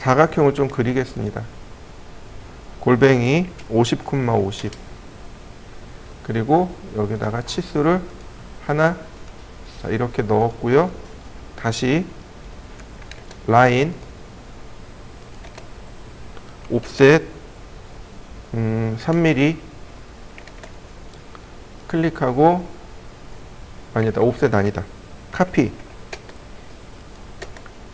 사각형을 좀 그리겠습니다. 골뱅이 50,50 그리고 여기다가 치수를 하나, 자, 이렇게 넣었고요. 다시 라인 옵셋 3mm 클릭하고, 아니다, 옵셋 아니다, 카피,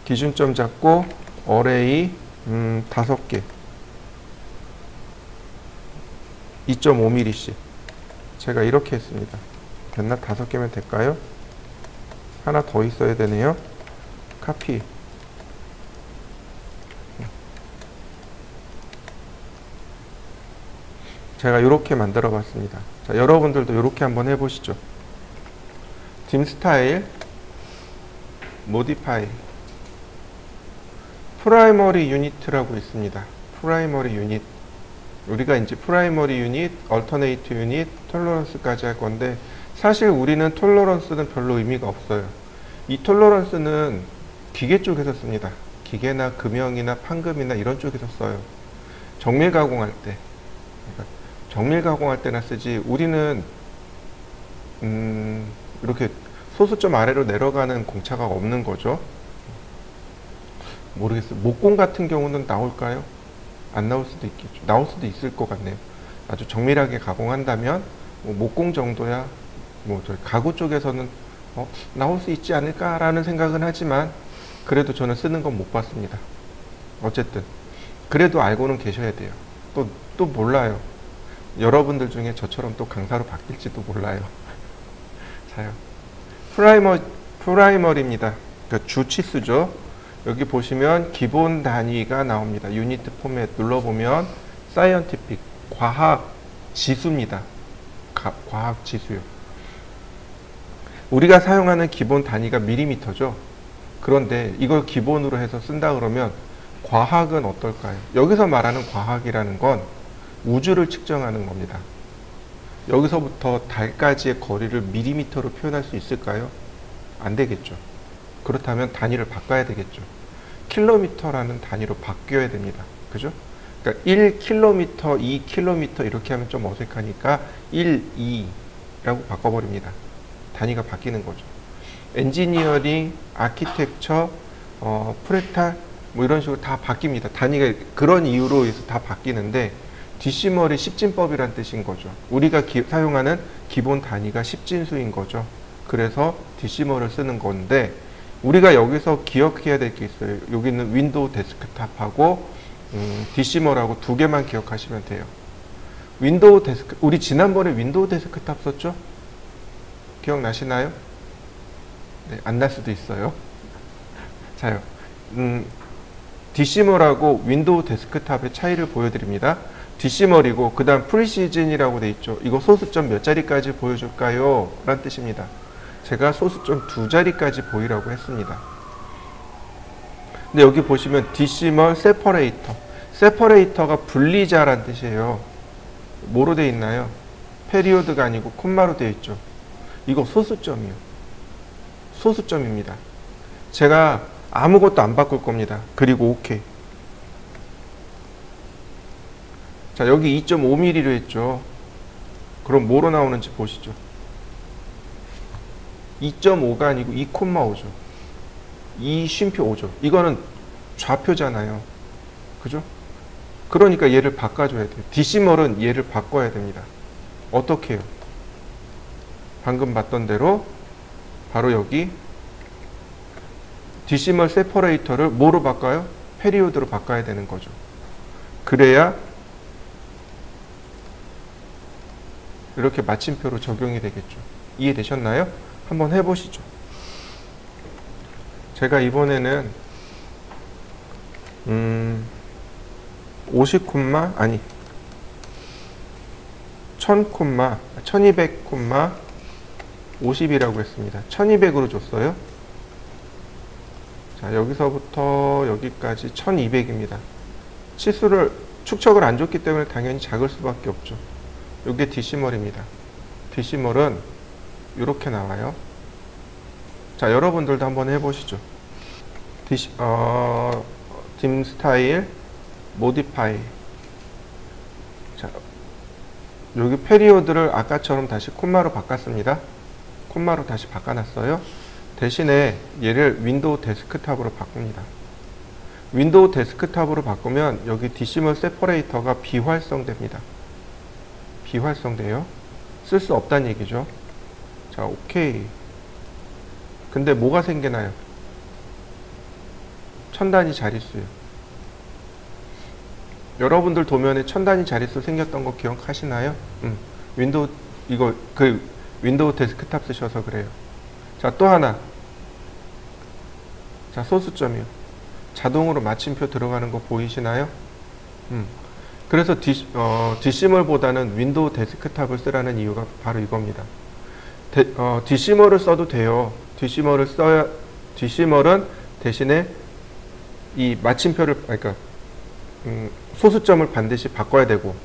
기준점 잡고 어레이 5개 2.5mm씩 제가 이렇게 했습니다. 됐나? 5개면 될까요? 하나 더 있어야 되네요. 카피, 제가 이렇게 만들어 봤습니다. 자, 여러분들도 이렇게 한번 해보시죠. 딤 스타일, 모디파이, 프라이머리 유닛이라고 있습니다. 프라이머리 유닛. 우리가 이제 프라이머리 유닛, 얼터네이트 유닛, 톨러런스까지 할 건데, 사실 우리는 톨러런스는 별로 의미가 없어요. 이 톨러런스는 기계 쪽에서 씁니다. 기계나 금형이나 판금이나 이런 쪽에서 써요. 정밀 가공할 때. 그러니까 정밀 가공할 때나 쓰지, 우리는 이렇게 소수점 아래로 내려가는 공차가 없는 거죠. 모르겠어요. 목공 같은 경우는 나올까요? 안 나올 수도 있겠죠. 나올 수도 있을 것 같네요. 아주 정밀하게 가공한다면 뭐 목공 정도야 뭐 저 가구 쪽에서는 나올 수 있지 않을까라는 생각은 하지만, 그래도 저는 쓰는 건 못 봤습니다. 어쨌든 그래도 알고는 계셔야 돼요. 또 몰라요. 여러분들 중에 저처럼 또 강사로 바뀔지도 몰라요. 자요. 프라이머리입니다. 그러니까 주치수죠. 여기 보시면 기본 단위가 나옵니다. 유니트 포맷 눌러보면 사이언티픽, 과학 지수입니다. 과학 지수요. 우리가 사용하는 기본 단위가 밀리미터죠. 그런데 이걸 기본으로 해서 쓴다 그러면 과학은 어떨까요? 여기서 말하는 과학이라는 건 우주를 측정하는 겁니다. 여기서부터 달까지의 거리를 밀리미터로 표현할 수 있을까요? 안 되겠죠. 그렇다면 단위를 바꿔야 되겠죠. 킬로미터라는 단위로 바뀌어야 됩니다. 그죠? 그러니까 1km, 2km 이렇게 하면 좀 어색하니까 1, 2라고 바꿔버립니다. 단위가 바뀌는 거죠. 엔지니어링, 아키텍처, 프레탈 뭐 이런 식으로 다 바뀝니다. 단위가 그런 이유로 해서 다 바뀌는데, 디시멀이 십진법이란 뜻인 거죠. 우리가 사용하는 기본 단위가 십진수인 거죠. 그래서 디시멀을 쓰는 건데, 우리가 여기서 기억해야 될 게 있어요. 여기는 윈도우 데스크탑하고 디시멀하고 두 개만 기억하시면 돼요. 윈도우 데스크, 우리 지난번에 윈도우 데스크탑 썼죠? 기억나시나요? 네, 안 날 수도 있어요. 자요. 디시멀하고 윈도우 데스크탑의 차이를 보여드립니다. 디시멀이고 그 다음 프리시즌이라고 돼 있죠. 이거 소수점 몇 자리까지 보여줄까요? 라는 뜻입니다. 제가 소수점 2자리까지 보이라고 했습니다. 근데 여기 보시면 디시멀 세퍼레이터, 세퍼레이터가 분리자란 뜻이에요. 뭐로 돼 있나요? 페리오드가 아니고 콤마로 되어 있죠. 이거 소수점이요. 소수점입니다. 제가 아무것도 안 바꿀 겁니다. 그리고 OK. 자, 여기 2.5mm로 했죠. 그럼 뭐로 나오는지 보시죠. 2.5가 아니고 2,5죠. 2 쉼표 5죠. 이거는 좌표잖아요. 그죠? 그러니까 얘를 바꿔줘야 돼요. 디시멀은 얘를 바꿔야 됩니다. 어떻게 해요? 방금 봤던 대로 바로 여기 디시멀 세퍼레이터를 뭐로 바꿔요? 페리오드로 바꿔야 되는 거죠. 그래야 이렇게 마침표로 적용이 되겠죠. 이해되셨나요? 한번 해보시죠. 제가 이번에는 50 콤마 아니 1000 콤마 1200 콤마 50이라고 했습니다. 1200으로 줬어요. 자, 여기서부터 여기까지 1200입니다. 치수를 축척을 안 줬기 때문에 당연히 작을 수밖에 없죠. 이게 디시멀입니다. 디시멀은 이렇게 나와요. dim 스타일, modify. 자, 여기 페리오드를 아까처럼 다시 콤마로 바꿨습니다. 콤마로 다시 바꿔놨어요. 대신에 얘를 윈도우 데스크탑으로 바꿉니다. 윈도우 데스크탑으로 바꾸면 여기 디시멀 세퍼레이터가 비활성됩니다. 비활성돼요. 쓸 수 없다는 얘기죠. 자, 오케이. 근데 뭐가 생기나요? 천단위 자릿수요. 여러분들 도면에 천단위 자릿수 생겼던 거 기억하시나요? 윈도우 윈도우 데스크탑 쓰셔서 그래요. 자, 또 하나. 자, 소수점이요. 자동으로 마침표 들어가는 거 보이시나요? 그래서 디시멀보다는 윈도우 데스크탑을 쓰라는 이유가 바로 이겁니다. 디시멀을 써도 돼요. 디시멀은 대신에 이 마침표를, 그러니까 소수점을 반드시 바꿔야 되고,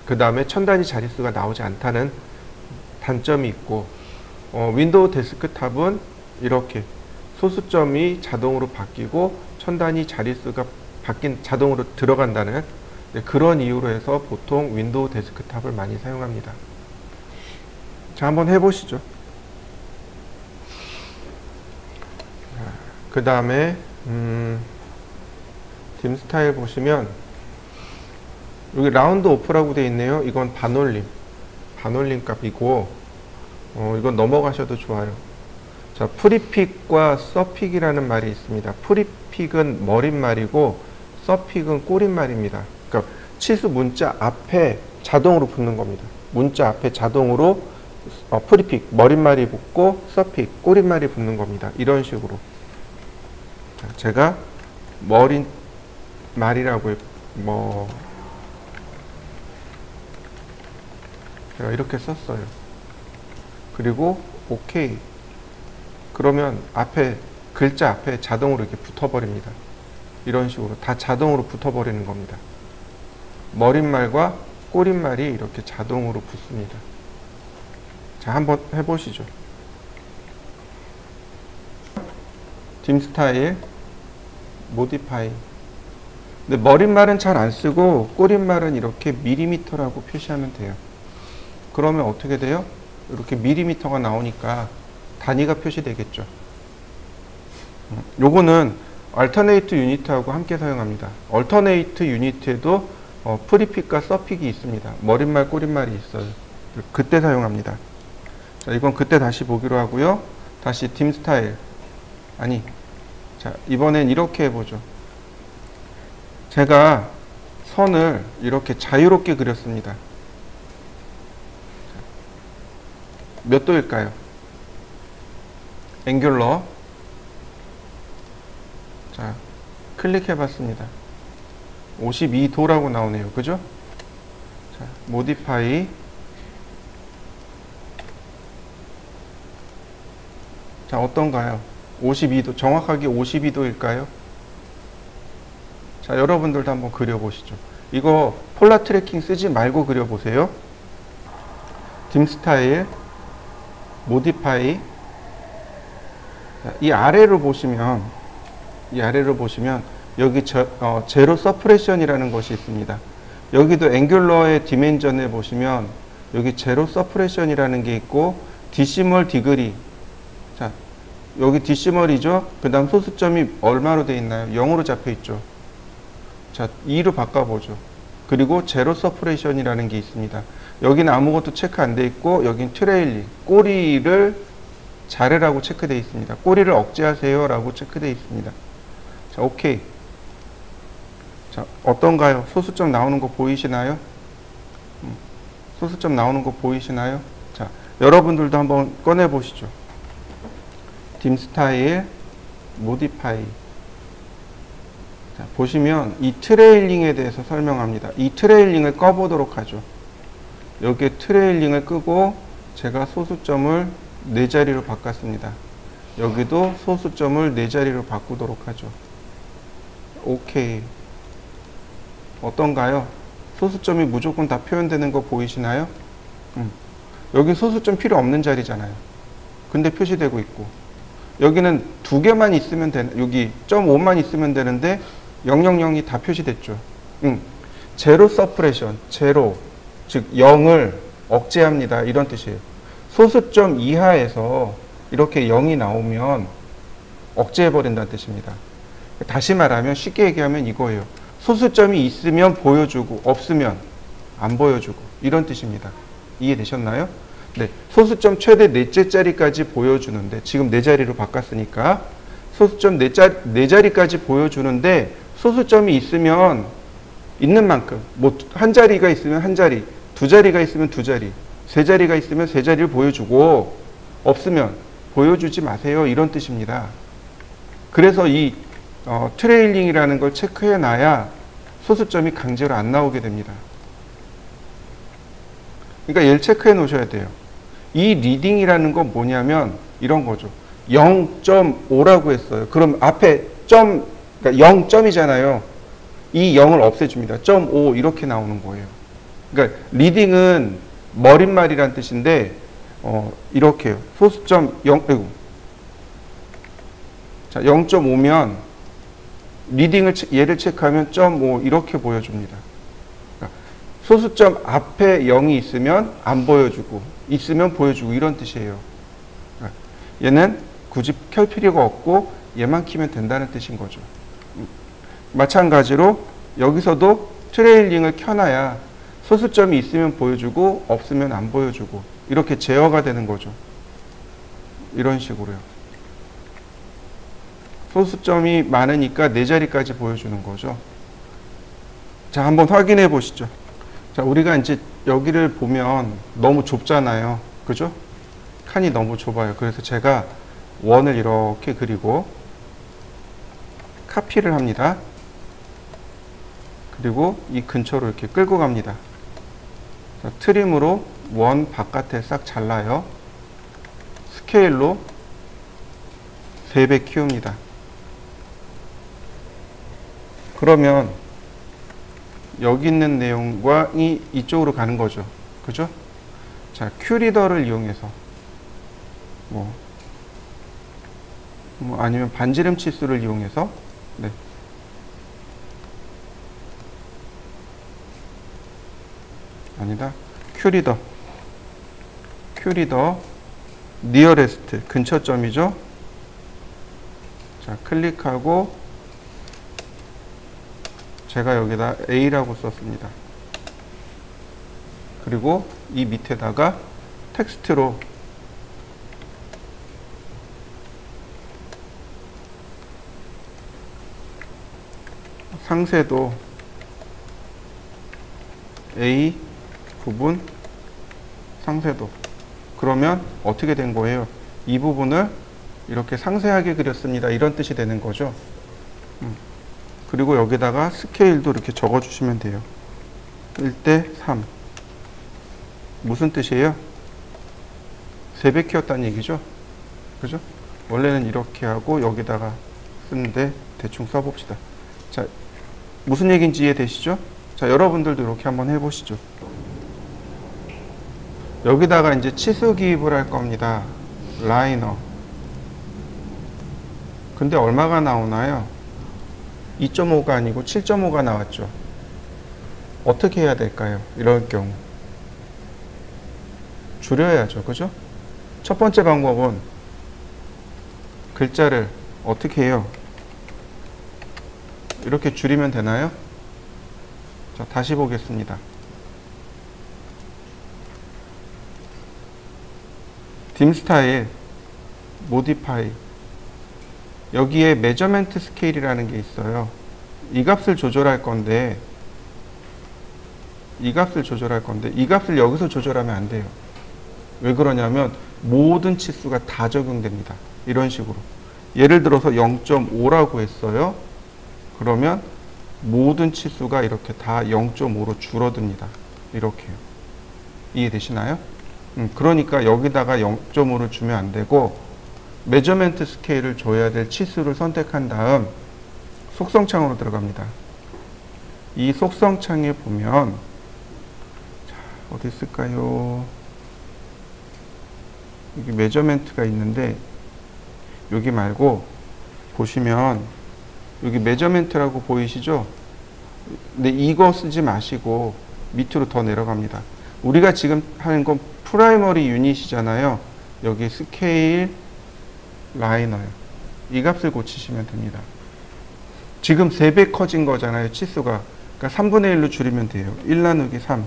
그 다음에 천단위 자릿수가 나오지 않다는 단점이 있고, 윈도우 데스크탑은 이렇게 소수점이 자동으로 바뀌고 천단위 자릿수가 자동으로 들어간다는, 그런 이유로 해서 보통 윈도우 데스크탑을 많이 사용합니다. 자, 한번 해보시죠. 그 다음에 dim 스타일 보시면 여기 라운드 오프라고 되어 있네요. 이건 반올림 값이고, 이건 넘어가셔도 좋아요. 자, 프리픽과 서픽이라는 말이 있습니다. 프리픽은 머릿말이고 서픽은 꼬릿말입니다. 그러니까 치수 문자 앞에 자동으로 붙는 겁니다. 문자 앞에 자동으로 프리픽 머릿말이 붙고 서픽 꼬릿말이 붙는 겁니다. 이런 식으로. 자, 제가 머릿말이라고 제가 이렇게 썼어요. 그리고 오케이. 그러면 글자 앞에 자동으로 이렇게 붙어버립니다. 이런 식으로 다 자동으로 붙어버리는 겁니다. 머릿말과 꼬릿말이 이렇게 자동으로 붙습니다. 자, 한번 해보시죠. dim 스타일, modify. 근데 머릿말은 잘 안 쓰고 꼬릿말은 이렇게 밀리미터라고 표시하면 돼요. 그러면 어떻게 돼요? 이렇게 밀리미터가 나오니까 단위가 표시되겠죠. 요거는 얼터네이트 유니트하고 함께 사용합니다. 얼터네이트 유니트에도 프리픽과 서픽이 있습니다. 머릿말, 꼬릿말이 있어요. 그때 사용합니다. 자, 이건 그때 다시 보기로 하고요. 다시 dim 스타일. 자, 이번엔 이렇게 해보죠. 제가 선을 이렇게 자유롭게 그렸습니다. 몇 도일까요? 앵귤러. 자, 클릭해 봤습니다. 52도라고 나오네요. 그죠? 자, modify. 자, 어떤가요? 52도, 정확하게 52도일까요? 자, 여러분들도 한번 그려보시죠. 이거 폴라 트래킹 쓰지 말고 그려보세요. dim 스타일, modify. 자, 이 아래로 보시면 여기 제로 서프레션이라는 것이 있습니다. 여기도 앵귤러의 디멘전에 보시면 여기 제로 서프레션이라는 게 있고 디시멀 디그리. 자, 여기 디시멀이죠. 그 다음 소수점이 얼마로 되어 있나요? 0으로 잡혀 있죠. 자, 2로 바꿔보죠. 그리고 제로 서프레션이라는 게 있습니다. 여기는 아무것도 체크 안 돼 있고 여긴 트레일링, 꼬리를 자르라고 체크되어 있습니다. 꼬리를 억제하세요 라고 체크되어 있습니다. 자, 오케이. 자, 어떤가요? 소수점 나오는 거 보이시나요? 소수점 나오는 거 보이시나요? 자, 여러분들도 한번 꺼내 보시죠. dim 스타일, modify. 자, 보시면 이 트레일링에 대해서 설명합니다. 이 트레일링을 꺼보도록 하죠. 여기에 트레일링을 끄고 제가 소수점을 4자리로 바꿨습니다. 여기도 소수점을 4자리로 바꾸도록 하죠. 오케이. 어떤가요? 소수점이 무조건 다 표현되는 거 보이시나요? 여기 소수점 필요 없는 자리잖아요. 근데 표시되고 있고 여기는 2개만 있으면 여기 0.5만 있으면 되는데 000이 다 표시됐죠. 제로 서프레션, 제로, 즉 0을 억제합니다. 이런 뜻이에요. 소수점 이하에서 이렇게 0이 나오면 억제해버린다는 뜻입니다. 다시 말하면, 쉽게 얘기하면 이거예요. 소수점이 있으면 보여주고 없으면 안 보여주고 이런 뜻입니다. 이해되셨나요? 네, 소수점 최대 4째 자리까지 보여주는데, 지금 4자리로 바꿨으니까 소수점 4자리까지 보여주는데, 소수점이 있으면 있는 만큼, 뭐 한 자리가 있으면 한 자리, 두 자리가 있으면 두 자리, 세 자리가 있으면 세 자리를 보여주고 없으면 보여주지 마세요. 이런 뜻입니다. 그래서 이 트레일링이라는 걸 체크해 놔야 소수점이 강제로 안 나오게 됩니다. 그러니까 얘를 체크해 놓으셔야 돼요. 이 리딩이라는 건 뭐냐면 이런 거죠. 0.5라고 했어요. 그럼 앞에 점, 그러니까 0점이잖아요. 이 0을 없애줍니다. 0.5 이렇게 나오는 거예요. 그러니까 리딩은 머릿말이란 뜻인데 이렇게요. 소수점 0, 자, 0.5면 리딩을 얘를 체크하면 0.5 이렇게 보여줍니다. 그러니까 소수점 앞에 0이 있으면 안 보여주고 있으면 보여주고 이런 뜻이에요. 그러니까 얘는 굳이 켤 필요가 없고 얘만 키면 된다는 뜻인 거죠. 마찬가지로 여기서도 트레일링을 켜놔야 소수점이 있으면 보여주고 없으면 안 보여주고 이렇게 제어가 되는 거죠. 이런 식으로요. 소수점이 많으니까 4자리까지 보여주는 거죠. 자, 한번 확인해 보시죠. 자, 우리가 이제 여기를 보면 너무 좁잖아요. 그죠? 칸이 너무 좁아요. 그래서 제가 원을 이렇게 그리고 카피를 합니다. 그리고 이 근처로 이렇게 끌고 갑니다. 자, 트림으로 원 바깥에 싹 잘라요. 스케일로 3배 키웁니다. 그러면 여기 있는 내용과 이쪽으로 가는 거죠. 그죠? 자, 큐리더를 이용해서 뭐 아니면 반지름 치수를 이용해서 네. 아니다. 큐리더 니어레스트 근처점이죠. 자, 클릭하고 제가 여기다 A라고 썼습니다. 그리고 이 밑에다가 텍스트로 상세도 A 부분 상세도. 그러면 어떻게 된 거예요? 이 부분을 이렇게 상세하게 그렸습니다. 이런 뜻이 되는 거죠. 그리고 여기다가 스케일도 이렇게 적어 주시면 돼요. 1대 3. 무슨 뜻이에요? 3배 키웠다는 얘기죠. 그죠? 원래는 이렇게 하고 여기다가 쓰는데 대충 써봅시다. 자, 무슨 얘기인지 이해되시죠? 자, 여러분들도 이렇게 한번 해보시죠. 여기다가 이제 치수 기입을 할 겁니다. 라이너. 근데 얼마가 나오나요? 2.5가 아니고 7.5가 나왔죠. 어떻게 해야 될까요? 이럴 경우 줄여야죠. 그죠? 첫 번째 방법은 글자를 어떻게 해요? 이렇게 줄이면 되나요? 자, 다시 보겠습니다. 딤 스타일 모디파이, 여기에 메저먼트 스케일이라는 게 있어요. 이 값을 조절할 건데 이 값을 여기서 조절하면 안 돼요. 왜 그러냐면 모든 치수가 다 적용됩니다. 이런 식으로. 예를 들어서 0.5라고 했어요. 그러면 모든 치수가 이렇게 다 0.5로 줄어듭니다. 이렇게요. 이해되시나요? 그러니까 여기다가 0.5를 주면 안 되고 메저먼트 스케일을 줘야 될 치수를 선택한 다음 속성창으로 들어갑니다. 이 속성창에 보면 자, 어디 있을까요? 여기 메저먼트가 있는데 여기 말고 보시면 여기 메저멘트라고 보이시죠? 근데 이거 쓰지 마시고 밑으로 더 내려갑니다. 우리가 지금 하는 건 프라이머리 유닛이잖아요. 여기 스케일 라이너요. 이 값을 고치시면 됩니다. 지금 3배 커진 거잖아요. 치수가. 그러니까 3분의 1로 줄이면 돼요. 1 나누기 3.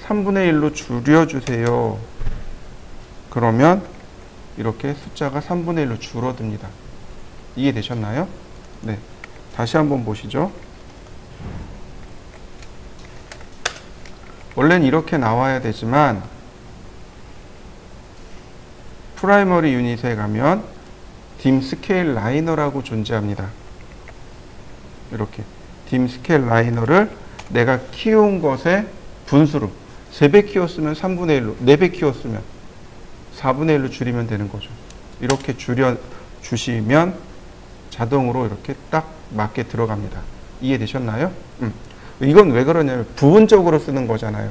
3분의 1로 줄여주세요. 그러면 이렇게 숫자가 3분의 1로 줄어듭니다. 이해되셨나요? 네. 다시 한번 보시죠. 원래는 이렇게 나와야 되지만 프라이머리 유닛에 가면 dim 스케일 라이너라고 존재합니다. 이렇게 dim 스케일 라이너를 내가 키운 것의 분수로 3배 키웠으면 3분의 1로, 4배 키웠으면 4분의 1로 줄이면 되는 거죠. 이렇게 줄여 주시면 자동으로 이렇게 딱 맞게 들어갑니다. 이해되셨나요? 이건 왜 그러냐면 부분적으로 쓰는 거잖아요.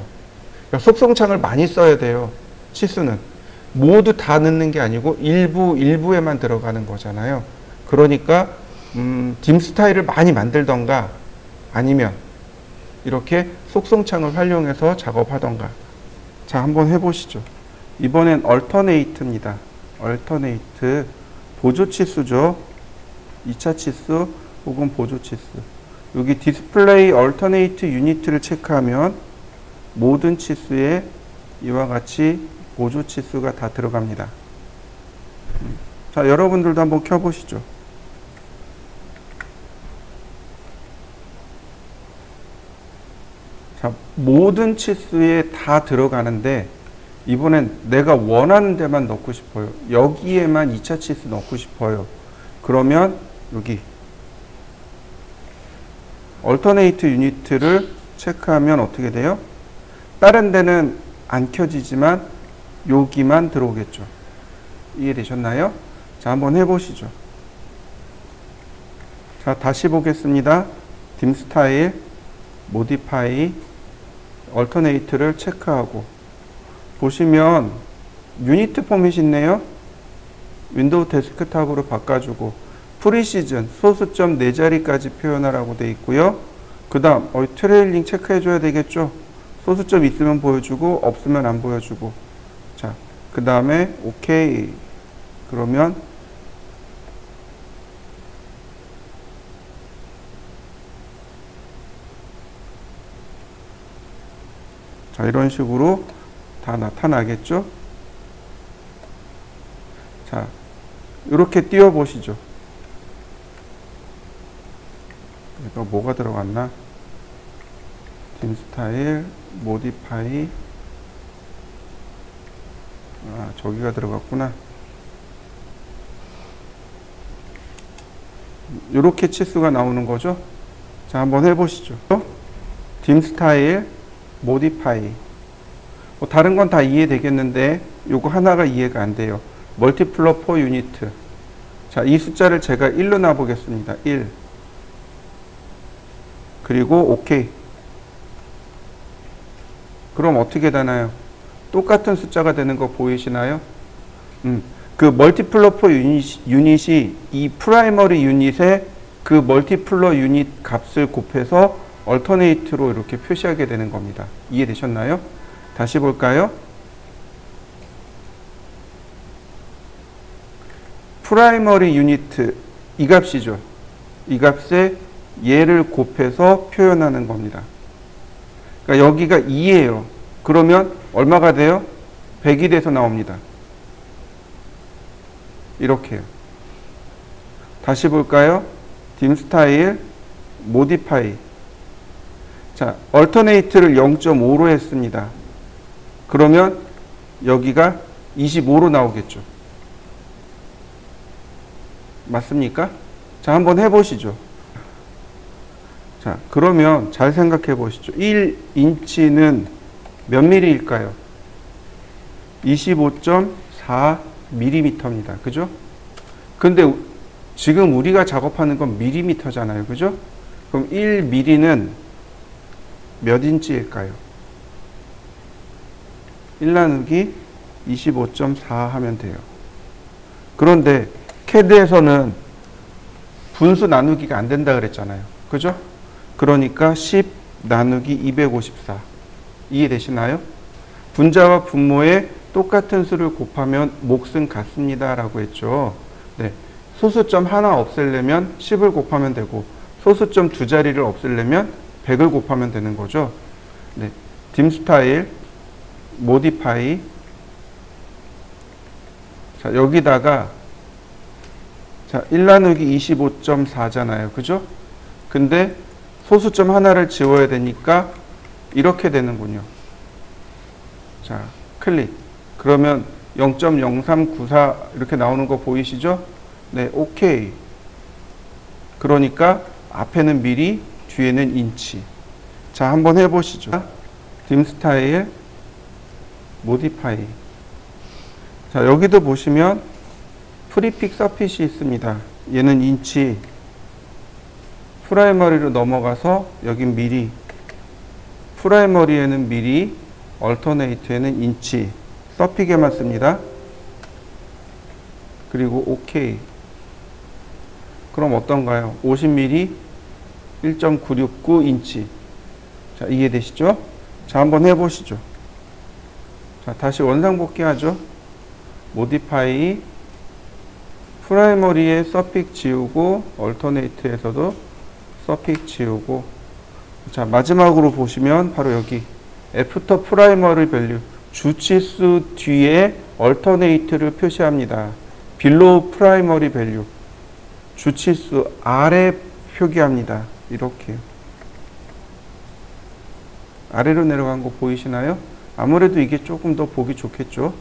그러니까 속성창을 많이 써야 돼요. 치수는 모두 다 넣는 게 아니고 일부에만 들어가는 거잖아요. 그러니까 dim 스타일을 많이 만들던가 아니면 이렇게 속성창을 활용해서 작업하던가. 자, 한번 해보시죠. 이번엔 alternate입니다. alternate 보조 치수죠. 2차 치수 혹은 보조 치수. 여기 display alternate unit를 체크하면 모든 치수에 이와 같이 보조 치수가 다 들어갑니다. 자, 여러분들도 한번 켜보시죠. 자, 모든 치수에 다 들어가는데 이번엔 내가 원하는 데만 넣고 싶어요. 여기에만 2차 치수 넣고 싶어요. 그러면 여기 얼터네이트 유니트를 체크하면 어떻게 돼요? 다른 데는 안 켜지지만 여기만 들어오겠죠. 이해되셨나요? 자, 한번 해보시죠. 자, 다시 보겠습니다. dim 스타일, modify, alternate를 체크하고 보시면 유니트 포맷이 있네요. 윈도우 데스크탑으로 바꿔주고 프리시즌, 소수점 4자리까지 표현하라고 되어 있고요. 그 다음 트레일링 체크해줘야 되겠죠. 소수점 있으면 보여주고 없으면 안 보여주고. 자, 그 다음에 오케이. 그러면 자, 이런 식으로 다 나타나겠죠. 자, 이렇게 띄워보시죠. 이거 뭐가 들어갔나? dim 스타일, modify. 아, 저기가 들어갔구나. 이렇게 치수가 나오는 거죠. 자, 한번 해보시죠. dim 스타일, modify. 다른 건 다 이해되겠는데 요거 하나가 이해가 안 돼요. multipler per unit. 자, 이 숫자를 제가 1로 놔보겠습니다. 1. 그리고 오케이. 그럼 어떻게 되나요? 똑같은 숫자가 되는 거 보이시나요? 그 멀티플러 퍼 유닛이 이 프라이머리 유닛에 그 멀티플러 유닛 값을 곱해서 얼터네이트로 이렇게 표시하게 되는 겁니다. 이해되셨나요? 다시 볼까요? 프라이머리 유니트 이 값이죠. 이 값에 얘를 곱해서 표현하는 겁니다. 그러니까 여기가 2예요. 그러면 얼마가 돼요? 100이 돼서 나옵니다. 이렇게요. 다시 볼까요? dim 스타일, modify. 자, alternate를 0.5로 했습니다. 그러면 여기가 25로 나오겠죠. 맞습니까? 자, 한번 해보시죠. 자, 그러면 잘 생각해 보시죠. 1인치는 몇 밀리일까요? 25.4mm입니다. 그죠? 근데 지금 우리가 작업하는 건 밀리미터잖아요. 그죠? 그럼 1mm는 몇 인치일까요? 1 나누기 25.4 하면 돼요. 그런데 CAD에서는 분수 나누기가 안 된다 그랬잖아요. 그죠? 그러니까 10 나누기 254. 이해되시나요? 분자와 분모의 똑같은 수를 곱하면 몫은 같습니다 라고 했죠. 네. 소수점 하나 없애려면 10을 곱하면 되고, 소수점 두 자리를 없애려면 100을 곱하면 되는 거죠. 네. dim 스타일 modify. 자, 여기다가 자, 1 나누기 25.4잖아요. 그죠? 근데 소수점 하나를 지워야 되니까 이렇게 되는군요. 자, 클릭. 그러면 0.0394 이렇게 나오는 거 보이시죠? 네, 오케이. 그러니까 앞에는 미리, 뒤에는 인치. 자, 한번 해보시죠. dim 스타일 modify. 자, 여기도 보시면 프리픽 서핏이 있습니다. 얘는 인치. 프라이머리로 넘어가서 여긴 미리. 프라이머리에는 미리, 얼터네이트에는 인치. 서픽에만 씁니다. 그리고 오케이. 그럼 어떤가요? 50mm 1.969인치. 자, 이해되시죠? 자, 한번 해보시죠. 자, 다시 원상복귀 하죠. modify. 프라이머리에 서픽 지우고, 얼터네이트에서도 서픽 지우고. 자, 마지막으로 보시면 바로 여기 애프터 프라이머리 밸류, 주치수 뒤에 얼터네이트를 표시합니다. below 프라이머리 밸류, 주치수 아래 표기합니다. 이렇게 아래로 내려간 거 보이시나요? 아무래도 이게 조금 더 보기 좋겠죠.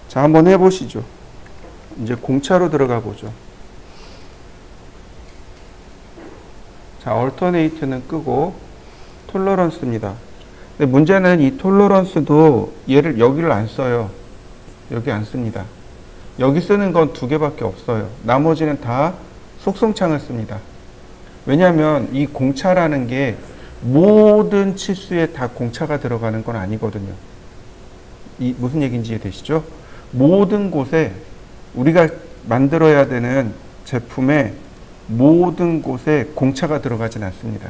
자, 한번 해보시죠. 이제 공차로 들어가 보죠. 자, 얼터네이트는 끄고 톨러런스입니다. 근데 문제는 이 톨러런스도 얘를 여기를 안 써요. 여기 안 씁니다. 여기 쓰는 건 두 개밖에 없어요. 나머지는 다 속성창을 씁니다. 왜냐하면 이 공차라는 게 모든 치수에 다 공차가 들어가는 건 아니거든요. 이 무슨 얘기인지 이해되시죠? 모든 곳에 우리가 만들어야 되는 제품에 모든 곳에 공차가 들어가진 않습니다.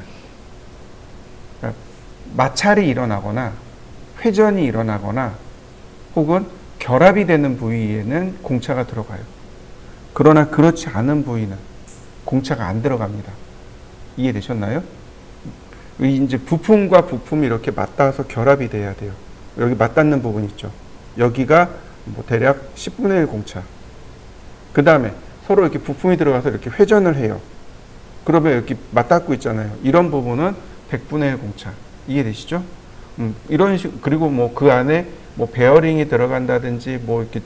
그러니까 마찰이 일어나거나 회전이 일어나거나 혹은 결합이 되는 부위에는 공차가 들어가요. 그러나 그렇지 않은 부위는 공차가 안 들어갑니다. 이해되셨나요? 이제 부품과 부품이 이렇게 맞닿아서 결합이 돼야 돼요. 여기 맞닿는 부분 있죠. 여기가 뭐 대략 10분의 1 공차. 그 다음에 서로 이렇게 부품이 들어가서 이렇게 회전을 해요. 그러면 이렇게 맞닿고 있잖아요. 이런 부분은 100분의 1 공차. 이해되시죠? 이런 식, 그리고 뭐 그 안에 뭐 베어링이 들어간다든지 뭐 이렇게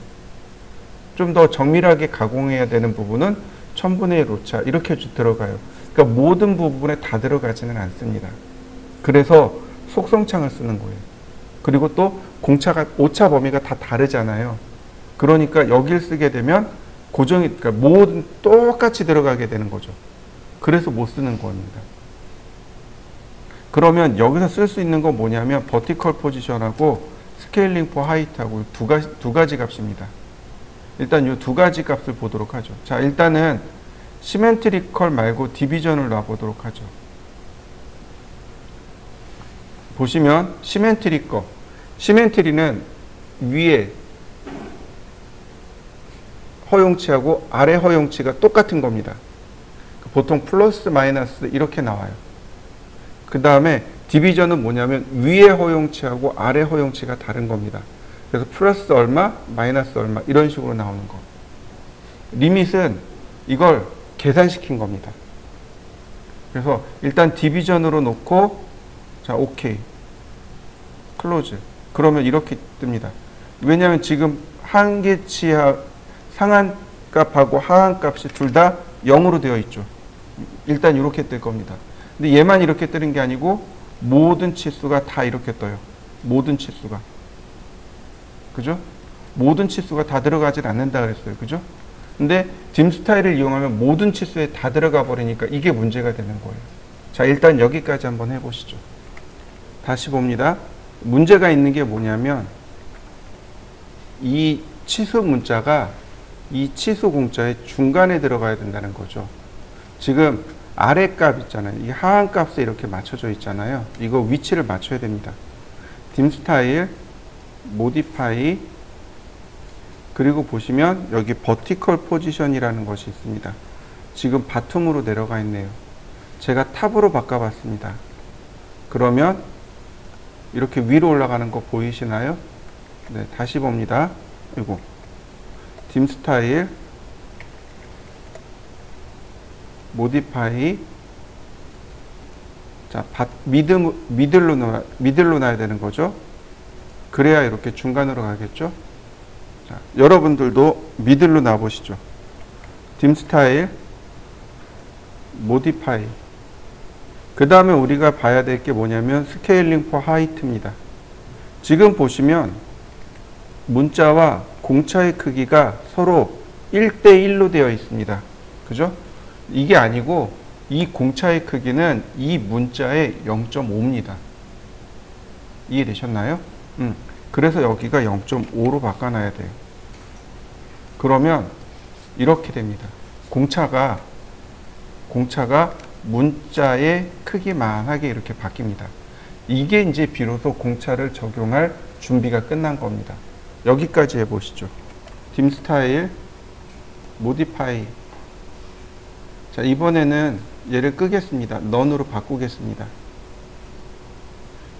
좀 더 정밀하게 가공해야 되는 부분은 1000분의 1 오차. 이렇게 들어가요. 그러니까 모든 부분에 다 들어가지는 않습니다. 그래서 속성창을 쓰는 거예요. 그리고 또 공차가, 오차 범위가 다 다르잖아요. 그러니까 여길 쓰게 되면 고정이, 그러니까 모든 똑같이 들어가게 되는 거죠. 그래서 못 쓰는 겁니다. 그러면 여기서 쓸 수 있는 건 뭐냐면 버티컬 포지션하고 스케일링 포 하이트하고 두 가지 값입니다. 일단 이 두 가지 값을 보도록 하죠. 자, 일단은 시멘트리컬 말고 디비전을 놔보도록 하죠. 보시면 시멘트리는 위에 허용치하고 아래 허용치가 똑같은 겁니다. 보통 플러스 마이너스 이렇게 나와요. 그 다음에 디비전은 뭐냐면 위에 허용치하고 아래 허용치가 다른 겁니다. 그래서 플러스 얼마, 마이너스 얼마 이런 식으로 나오는 거. 리밋은 이걸 계산시킨 겁니다. 그래서 일단 디비전으로 놓고 자, 오케이. 클로즈. 그러면 이렇게 뜹니다. 왜냐하면 지금 한계치하 상한값하고 하한값이 둘 다 0으로 되어 있죠. 일단 이렇게 뜰 겁니다. 근데 얘만 이렇게 뜨는 게 아니고 모든 치수가 다 이렇게 떠요. 모든 치수가. 그죠? 모든 치수가 다 들어가질 않는다 그랬어요. 그죠? 근데 dim 스타일을 이용하면 모든 치수에 다 들어가 버리니까 이게 문제가 되는 거예요. 자, 일단 여기까지 한번 해보시죠. 다시 봅니다. 문제가 있는 게 뭐냐면 이 치수 문자가 이 치수 공자의 중간에 들어가야 된다는 거죠. 지금 아래 값 있잖아요. 이 하한 값에 이렇게 맞춰져 있잖아요. 이거 위치를 맞춰야 됩니다. dim 스타일, modify, 그리고 보시면 여기 vertical position이라는 것이 있습니다. 지금 바텀으로 내려가 있네요. 제가 탑으로 바꿔봤습니다. 그러면 이렇게 위로 올라가는 거 보이시나요? 네, 다시 봅니다. 이거 dim 스타일, modify. 자, 미들로 놔야 되는 거죠. 그래야 이렇게 중간으로 가겠죠. 자, 여러분들도 미들로 놔보시죠. dim 스타일, modify. 그 다음에 우리가 봐야 될 게 뭐냐면 scaling for height입니다. 지금 보시면 문자와 공차의 크기가 서로 1대1로 되어 있습니다. 그죠? 이게 아니고 이 공차의 크기는 이 문자의 0.5입니다. 이해되셨나요? 그래서 여기가 0.5로 바꿔놔야 돼요. 그러면 이렇게 됩니다. 공차가 문자의 크기만하게 이렇게 바뀝니다. 이게 이제 비로소 공차를 적용할 준비가 끝난 겁니다. 여기까지 해보시죠. dim 스타일, modify. 자, 이번에는 얘를 끄겠습니다. none으로 바꾸겠습니다.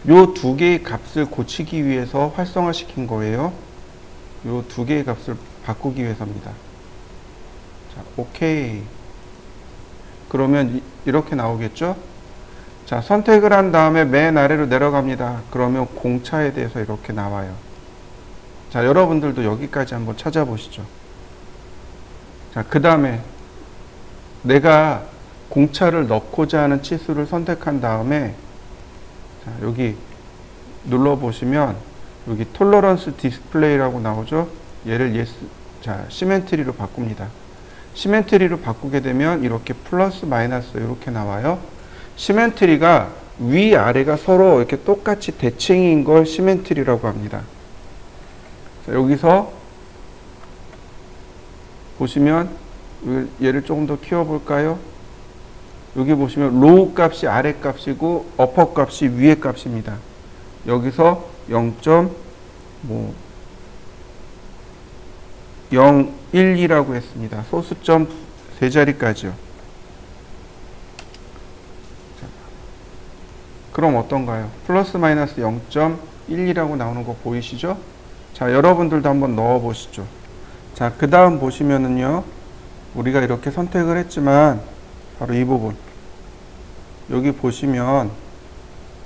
요 두 개의 값을 고치기 위해서 활성화시킨 거예요. 요 두 개의 값을 바꾸기 위해서입니다. 자, 오케이. 그러면 이렇게 나오겠죠? 자, 선택을 한 다음에 맨 아래로 내려갑니다. 그러면 공차에 대해서 이렇게 나와요. 자, 여러분들도 여기까지 한번 찾아보시죠. 자, 그 다음에 내가 공차를 넣고자 하는 치수를 선택한 다음에 자, 여기 눌러보시면 여기 톨러런스 디스플레이라고 나오죠? 얘를 yes, 자, 시멘트리로 바꿉니다. 시멘트리로 바꾸게 되면 이렇게 플러스 마이너스 이렇게 나와요. 시멘트리가 위아래가 서로 이렇게 똑같이 대칭인 걸 시멘트리라고 합니다. 자, 여기서 보시면 얘를 조금 더 키워볼까요? 여기 보시면 로우 값이 아래 값이고 어퍼 값이 위에 값입니다. 여기서 0.012라고 했습니다. 소수점 세 자리까지요. 자, 그럼 어떤가요? 플러스 마이너스 0.12라고 나오는 거 보이시죠? 자, 여러분들도 한번 넣어 보시죠. 자, 그 다음 보시면은요, 우리가 이렇게 선택을 했지만 바로 이 부분, 여기 보시면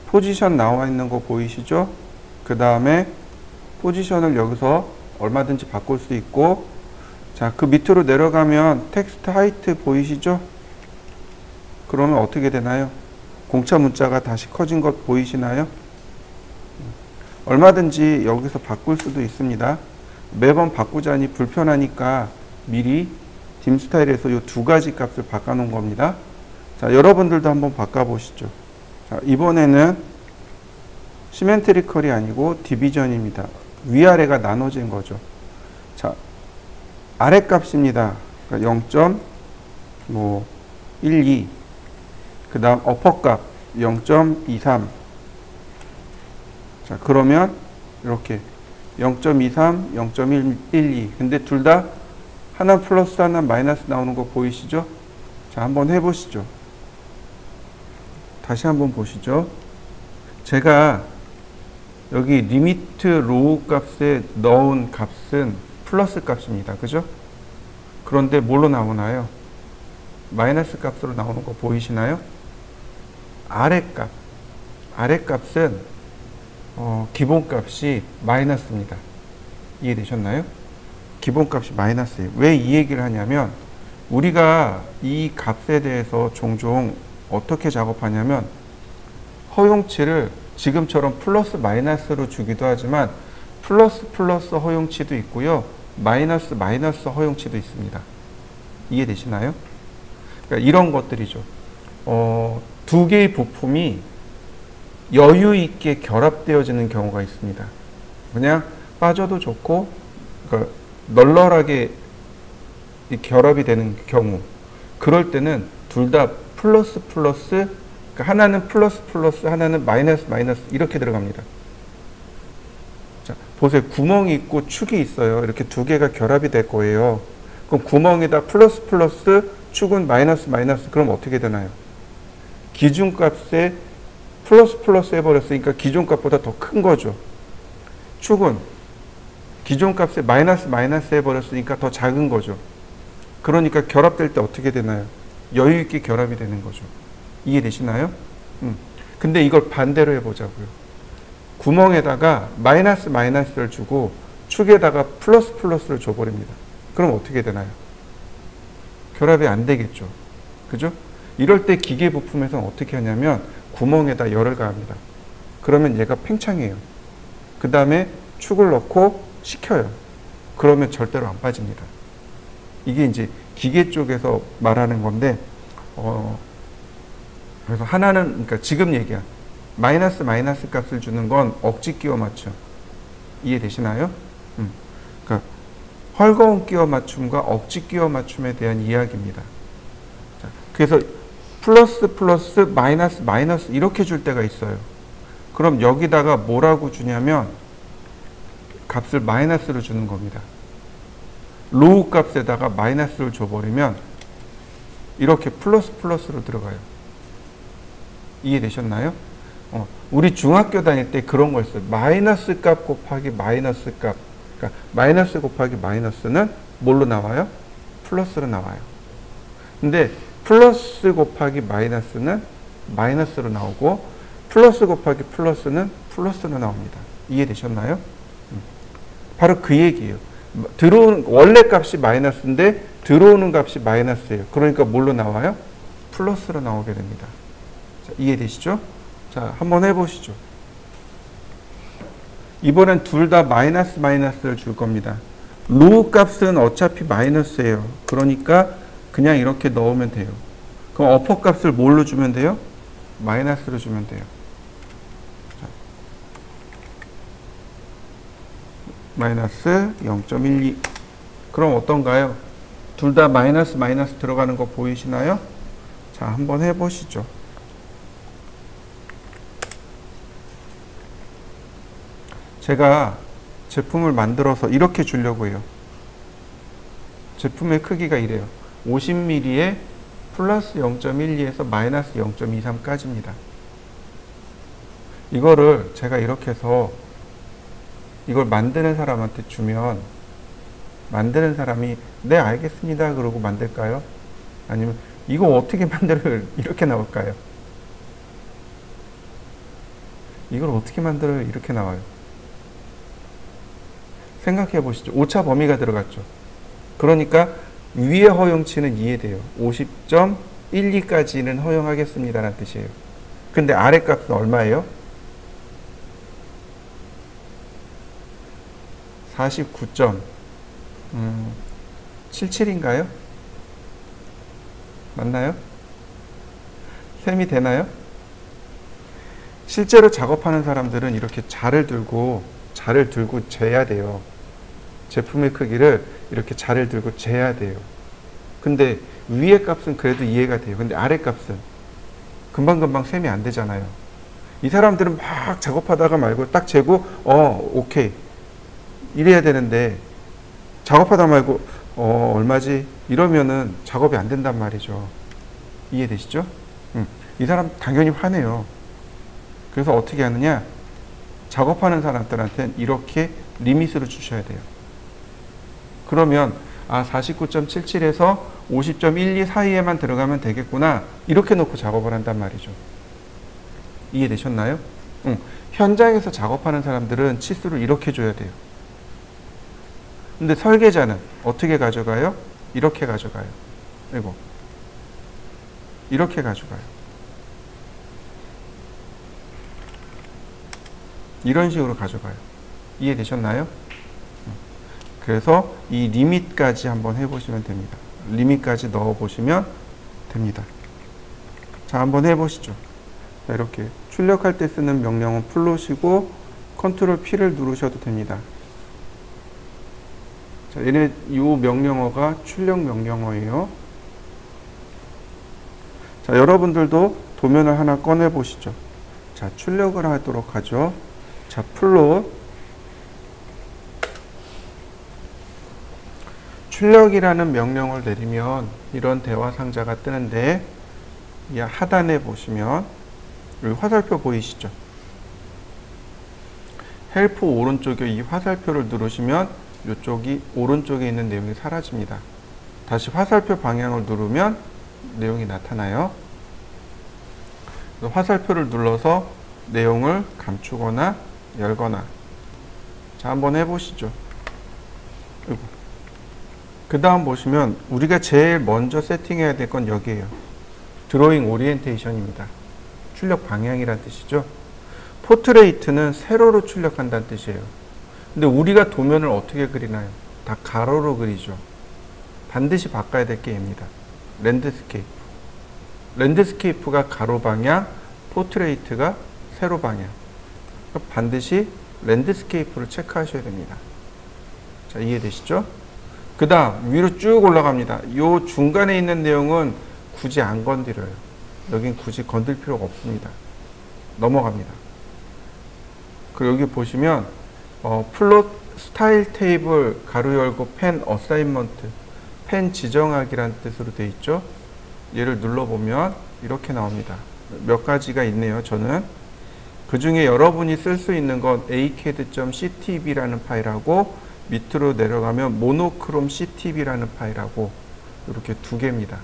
포지션 나와 있는 거 보이시죠? 그 다음에 포지션을 여기서 얼마든지 바꿀 수 있고, 자, 그 밑으로 내려가면 텍스트 하이트 보이시죠? 그러면 어떻게 되나요? 공차 문자가 다시 커진 것 보이시나요? 얼마든지 여기서 바꿀 수도 있습니다. 매번 바꾸자니 불편하니까 미리 dim 스타일에서 이 두 가지 값을 바꿔 놓은 겁니다. 자, 여러분들도 한번 바꿔 보시죠. 자, 이번에는 시멘트리컬이 아니고 디비전입니다. 위아래가 나눠진 거죠. 자, 아래 값입니다. 그러니까 0.12. 그 다음 어퍼 값 0.23. 자, 그러면 이렇게 0.23, 0.12. 근데 둘 다 하나 플러스 하나 마이너스 나오는 거 보이시죠? 자, 한번 해보시죠. 다시 한번 보시죠. 제가 여기 리미트 로우 값에 넣은 값은 플러스 값입니다. 그죠? 그런데 뭘로 나오나요? 마이너스 값으로 나오는 거 보이시나요? 아래 값. 아래 값은 기본 값이 마이너스입니다. 이해되셨나요? 기본 값이 마이너스예요. 왜 이 얘기를 하냐면 우리가 이 값에 대해서 종종 어떻게 작업하냐면 허용치를 지금처럼 플러스 마이너스로 주기도 하지만 플러스 플러스 허용치도 있고요. 마이너스 마이너스 허용치도 있습니다. 이해되시나요? 그러니까 이런 것들이죠. 두 개의 부품이 여유 있게 결합되어지는 경우가 있습니다. 그냥 빠져도 좋고 그러니까 널널하게 결합이 되는 경우, 그럴 때는 둘 다 플러스 플러스, 그러니까 하나는 플러스 플러스, 하나는 마이너스 마이너스 이렇게 들어갑니다. 자, 보세요. 구멍이 있고 축이 있어요. 이렇게 두 개가 결합이 될 거예요. 그럼 구멍에다 플러스 플러스, 축은 마이너스 마이너스, 그럼 어떻게 되나요? 기준값에 플러스 플러스 해버렸으니까 기존값보다 더 큰 거죠. 축은 기존값에 마이너스 마이너스 해버렸으니까 더 작은 거죠. 그러니까 결합될 때 어떻게 되나요? 여유 있게 결합이 되는 거죠. 이해되시나요? 근데 이걸 반대로 해보자고요. 구멍에다가 마이너스 마이너스를 주고 축에다가 플러스 플러스를 줘버립니다. 그럼 어떻게 되나요? 결합이 안 되겠죠. 그죠? 이럴 때 기계 부품에서는 어떻게 하냐면 구멍에다 열을 가합니다. 그러면 얘가 팽창해요. 그 다음에 축을 넣고 식혀요. 그러면 절대로 안 빠집니다. 이게 이제 기계 쪽에서 말하는 건데, 그래서 하나는, 그러니까 지금 얘기한 마이너스 마이너스 값을 주는 건 억지 끼워 맞춤. 이해되시나요? 그러니까 헐거운 끼워 맞춤과 억지 끼워 맞춤에 대한 이야기입니다. 자, 그래서 플러스 플러스 마이너스 마이너스 이렇게 줄 때가 있어요. 그럼 여기다가 뭐라고 주냐면 값을 마이너스로 주는 겁니다. 로우 값에다가 마이너스를 줘버리면 이렇게 플러스 플러스로 들어가요. 이해되셨나요? 우리 중학교 다닐 때 그런 거 있어요. 마이너스 값 곱하기 마이너스 값. 그러니까 마이너스 곱하기 마이너스는 뭘로 나와요? 플러스로 나와요. 근데 플러스 곱하기 마이너스는 마이너스로 나오고 플러스 곱하기 플러스는 플러스로 나옵니다. 이해되셨나요? 바로 그 얘기예요. 들어오는 원래 값이 마이너스인데 들어오는 값이 마이너스예요. 그러니까 뭘로 나와요? 플러스로 나오게 됩니다. 자, 이해되시죠? 자, 한번 해보시죠. 이번엔 둘 다 마이너스 마이너스를 줄 겁니다. 로우 값은 어차피 마이너스예요. 그러니까 그냥 이렇게 넣으면 돼요. 그럼 어퍼 값을 뭘로 주면 돼요? 마이너스로 주면 돼요. 자, 마이너스 0.12. 그럼 어떤가요? 둘 다 마이너스 마이너스 들어가는 거 보이시나요? 자, 한번 해보시죠. 제가 제품을 만들어서 이렇게 주려고 해요. 제품의 크기가 이래요. 50mm에 플러스 0.12에서 마이너스 0.23까지입니다. 이거를 제가 이렇게 해서 이걸 만드는 사람한테 주면 만드는 사람이 네 알겠습니다 그러고 만들까요? 아니면 이거 어떻게 만들어요? 이렇게 나올까요? 이걸 어떻게 만들어요? 이렇게 나와요. 생각해 보시죠. 오차 범위가 들어갔죠. 그러니까 위의 허용치는 이해돼요. 50.12까지는 허용하겠습니다라는 뜻이에요. 근데 아래 값은 얼마예요? 49.77인가요? 맞나요? 셈이 되나요? 실제로 작업하는 사람들은 이렇게 자를 들고 재야 돼요. 제품의 크기를 이렇게 자를 들고 재야 돼요. 근데 위의 값은 그래도 이해가 돼요. 근데 아래 값은 금방금방 셈이 안 되잖아요. 이 사람들은 막 작업하다가 말고 딱 재고 오케이 이래야 되는데 작업하다 말고 얼마지? 이러면은 작업이 안 된단 말이죠. 이해되시죠? 이 사람 당연히 화내요. 그래서 어떻게 하느냐? 작업하는 사람들한테는 이렇게 리밋으로 주셔야 돼요. 그러면 49.77에서 50.12 사이에만 들어가면 되겠구나. 이렇게 놓고 작업을 한단 말이죠. 이해되셨나요? 현장에서 작업하는 사람들은 치수를 이렇게 줘야 돼요. 근데 설계자는 어떻게 가져가요? 이렇게 가져가요. 그리고 이렇게 가져가요. 이런 식으로 가져가요. 이해되셨나요? 그래서 이 리밋까지 한번 해보시면 됩니다. 리밋까지 넣어보시면 됩니다. 자, 한번 해보시죠. 자, 이렇게 출력할 때 쓰는 명령은 플롯이고 컨트롤 P를 누르셔도 됩니다. 자, 이 명령어가 출력 명령어예요. 자, 여러분들도 도면을 하나 꺼내 보시죠. 자, 출력을 하도록 하죠. 자, 플롯. 출력이라는 명령을 내리면 이런 대화 상자가 뜨는데, 이 하단에 보시면 여기 화살표 보이시죠? 헬프 오른쪽에 이 화살표를 누르시면 이쪽이 오른쪽에 있는 내용이 사라집니다. 다시 화살표 방향을 누르면 내용이 나타나요. 화살표를 눌러서 내용을 감추거나 열거나. 자, 한번 해보시죠. 그 다음 보시면 우리가 제일 먼저 세팅해야 될 건 여기에요. 드로잉 오리엔테이션입니다. 출력 방향이란 뜻이죠. 포트레이트는 세로로 출력한다는 뜻이에요. 근데 우리가 도면을 어떻게 그리나요? 다 가로로 그리죠. 반드시 바꿔야 될 게 얘입니다. 랜드스케이프. 랜드스케이프가 가로 방향, 포트레이트가 세로 방향. 반드시 랜드스케이프를 체크하셔야 됩니다. 자, 이해되시죠? 그 다음 위로 쭉 올라갑니다. 이 중간에 있는 내용은 굳이 안 건드려요. 여긴 굳이 건들 필요가 없습니다. 넘어갑니다. 그리고 여기 보시면 플롯 스타일 테이블 가로 열고 펜 어사인먼트, 펜 지정하기란 뜻으로 되어 있죠. 얘를 눌러보면 이렇게 나옵니다. 몇 가지가 있네요. 저는 그 중에 여러분이 쓸 수 있는 건 acad.ctv라는 파일하고 밑으로 내려가면 모노크롬 ctv라는 파일하고 이렇게 두 개입니다.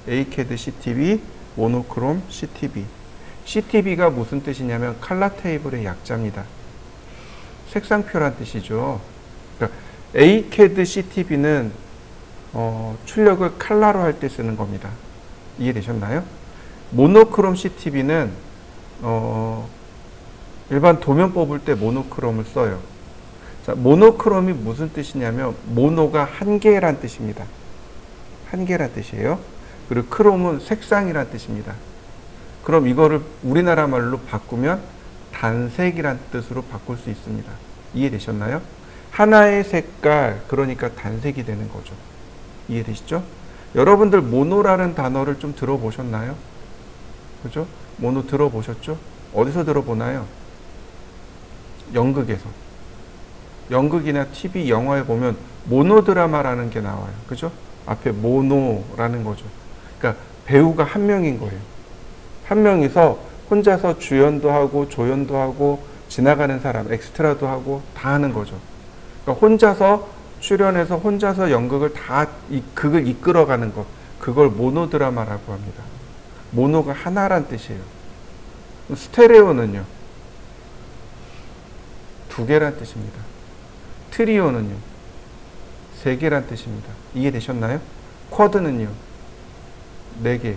acad ctv, 모노크롬 ctv. ctv가 무슨 뜻이냐면 컬러 테이블의 약자입니다. 색상표란 뜻이죠. 그러니까 acad ctv는 출력을 컬러로 할 때 쓰는 겁니다. 이해되셨나요? 모노크롬 ctv는 일반 도면 뽑을 때 모노크롬을 써요. 자, 모노크롬이 무슨 뜻이냐면 모노가 한 개란 뜻입니다. 한 개란 뜻이에요. 그리고 크롬은 색상이란 뜻입니다. 그럼 이거를 우리나라 말로 바꾸면 단색이란 뜻으로 바꿀 수 있습니다. 이해되셨나요? 하나의 색깔, 그러니까 단색이 되는 거죠. 이해되시죠? 여러분들 모노라는 단어를 좀 들어보셨나요? 그죠? 모노 들어보셨죠? 어디서 들어보나요? 연극에서. 연극이나 TV, 영화에 보면 모노드라마라는 게 나와요. 그죠? 앞에 모노라는 거죠. 그러니까 배우가 한 명인 거예요. 한 명이서 혼자서 주연도 하고 조연도 하고 지나가는 사람, 엑스트라도 하고 다 하는 거죠. 그러니까 혼자서 출연해서 혼자서 연극을 극을 이끌어가는 것. 그걸 모노드라마라고 합니다. 모노가 하나란 뜻이에요. 스테레오는요? 두 개란 뜻입니다. 트리오는요? 세 개란 뜻입니다. 이해되셨나요? 쿼드는요? 네 개.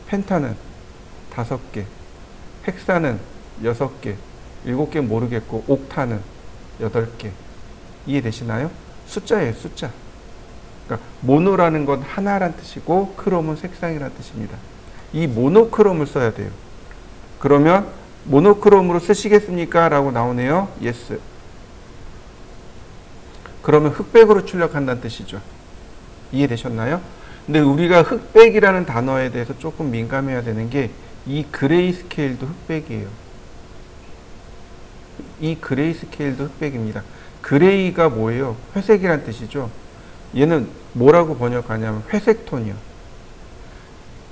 펜타는 5개. 헥사는 6개. 7개 모르겠고 옥타는 8개. 이해되시나요? 숫자예요, 숫자. 그러니까 모노라는 건 하나란 뜻이고 크롬은 색상이란 뜻입니다. 이 모노크롬을 써야 돼요. 그러면 모노크롬으로 쓰시겠습니까? 라고 나오네요. yes. 그러면 흑백으로 출력한다는 뜻이죠. 이해되셨나요? 근데 우리가 흑백이라는 단어에 대해서 조금 민감해야 되는 게 이 그레이 스케일도 흑백이에요. 이 그레이 스케일도 흑백입니다. 그레이가 뭐예요? 회색이란 뜻이죠. 얘는 뭐라고 번역하냐면 회색 톤이요.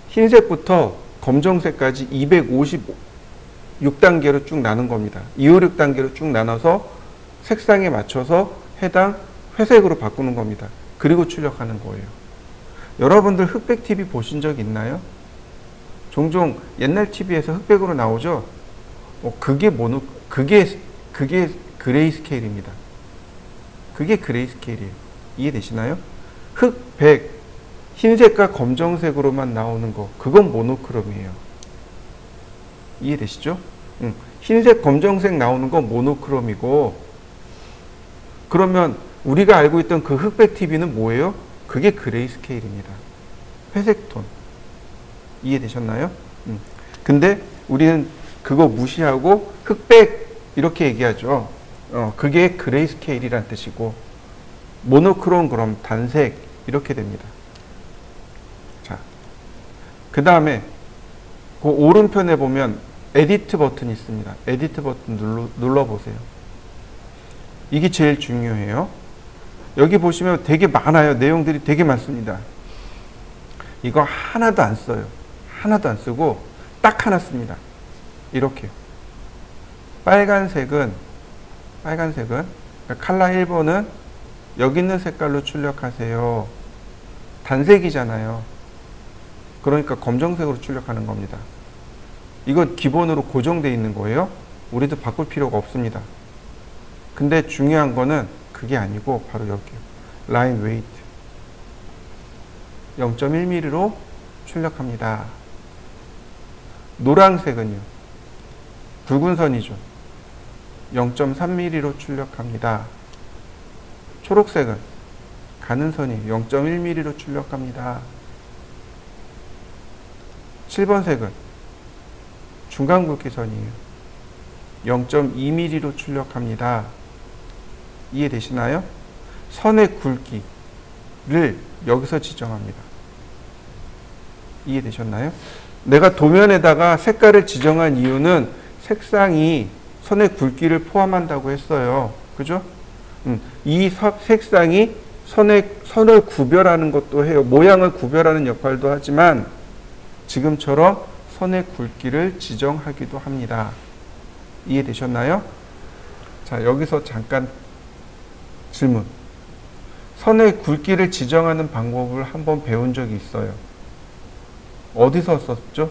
흰색부터 검정색까지 256단계로 쭉 나눈 겁니다. 256단계로 쭉 나눠서 색상에 맞춰서 해당 회색으로 바꾸는 겁니다. 그리고 출력하는 거예요. 여러분들 흑백 TV 보신 적 있나요? 종종 옛날 TV에서 흑백으로 나오죠? 그게 그레이 스케일입니다. 그게 그레이 스케일이에요. 이해되시나요? 흑백, 흰색과 검정색으로만 나오는 거, 그건 모노크롬이에요. 이해되시죠? 흰색, 검정색 나오는 건 모노크롬이고, 그러면 우리가 알고 있던 그 흑백 TV는 뭐예요? 그게 그레이 스케일입니다. 회색 톤. 이해되셨나요? 근데 우리는 그거 무시하고 흑백 이렇게 얘기하죠. 그게 그레이 스케일이란 뜻이고, 모노크롬 그럼 단색 이렇게 됩니다. 자, 그 다음에 그 오른편에 보면 에디트 버튼이 있습니다. 에디트 버튼 눌러보세요. 이게 제일 중요해요. 여기 보시면 되게 많아요. 내용들이 되게 많습니다. 이거 하나도 안 써요. 하나도 안 쓰고 딱 하나 씁니다. 이렇게. 빨간색은 그러니까 컬러 1번은 여기 있는 색깔로 출력하세요. 단색이잖아요. 그러니까 검정색으로 출력하는 겁니다. 이건 기본으로 고정되어 있는 거예요. 우리도 바꿀 필요가 없습니다. 근데 중요한 거는 그게 아니고 바로 여기요. 라인 웨이트 0.1mm로 출력합니다. 노란색은요. 붉은 선이죠. 0.3mm로 출력합니다. 초록색은 가는 선이 0.1mm로 출력합니다. 7번 색은 중간 굵기선이에요. 0.2mm로 출력합니다. 이해되시나요? 선의 굵기를 여기서 지정합니다. 이해되셨나요? 내가 도면에다가 색깔을 지정한 이유는 색상이 선의 굵기를 포함한다고 했어요. 그죠? 이 색상이 선을 구별하는 것도 해요. 모양을 구별하는 역할도 하지만 지금처럼 선의 굵기를 지정하기도 합니다. 이해되셨나요? 자, 여기서 잠깐 질문. 선의 굵기를 지정하는 방법을 한번 배운 적이 있어요. 어디서 썼죠?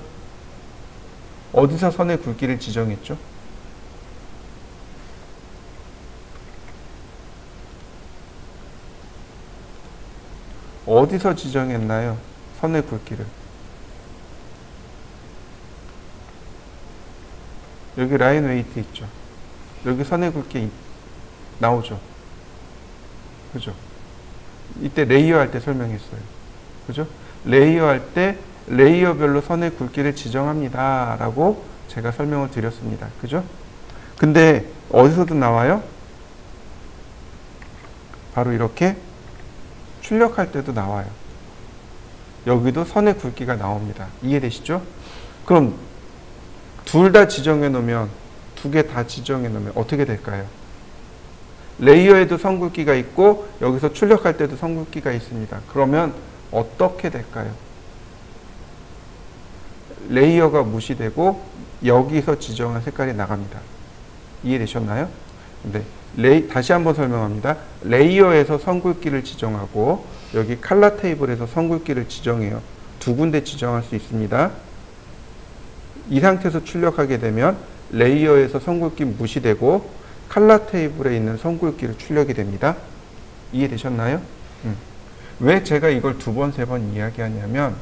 어디서 선의 굵기를 지정했죠? 어디서 지정했나요? 선의 굵기를. 여기 라인 웨이트 있죠. 여기 선의 굵기 나오죠. 그죠? 이때 레이어 할 때 설명했어요. 그죠? 레이어 할 때 레이어별로 선의 굵기를 지정합니다. 라고 제가 설명을 드렸습니다. 그죠? 근데 어디서도 나와요? 바로 이렇게 출력할 때도 나와요. 여기도 선의 굵기가 나옵니다. 이해되시죠? 그럼 둘 다 지정해 놓으면, 두 개 다 지정해 놓으면 어떻게 될까요? 레이어에도 선 굵기가 있고 여기서 출력할 때도 선 굵기가 있습니다. 그러면 어떻게 될까요? 레이어가 무시되고 여기서 지정한 색깔이 나갑니다. 이해되셨나요? 근데 다시 한번 설명합니다. 레이어에서 선 굵기를 지정하고 여기 컬러 테이블에서 선 굵기를 지정해요. 두 군데 지정할 수 있습니다. 이 상태에서 출력하게 되면 레이어에서 선 굵기 무시되고 컬러 테이블에 있는 선 굵기를 출력이 됩니다. 이해되셨나요? 왜 제가 이걸 두 번, 세 번 이야기하냐면